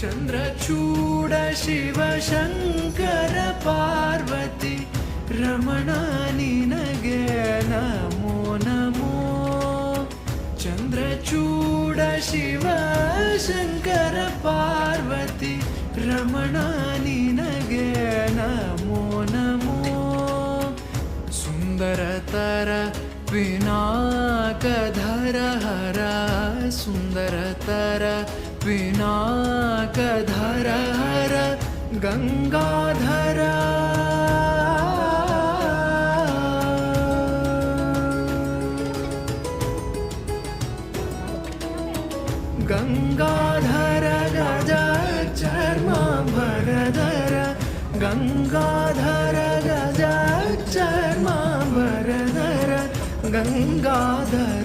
ಚಂದ್ರಚೂಡ ಶಿವ ಶಂಕರ ಪಾರ್ವತಿ ರಮಣ ನಿನಗೆ ನಮೋ ನಮೋ. ಚಂದ್ರಚೂಡ ಶಿವ ಶಂಕರ ಪಾರ್ವತಿ ರಮಣ ನಿನಗೆ ನಮೋ ನಮೋ. ಸುಂದರತರ ಪಿನಾಕಧರ ಹರ ಸುಂದರತರ ಪಿನಾಕಧರ ಹರ ಗಂಗಾಧರ. ಗಂಗಾಧರ ಗಜ ಚರ್ಮಾಂಬರಧರ ಗಂಗಾಧರ ಗಜ ಚರ್ಮಾಂಬರಧರ ಗಂಗಾಧರ.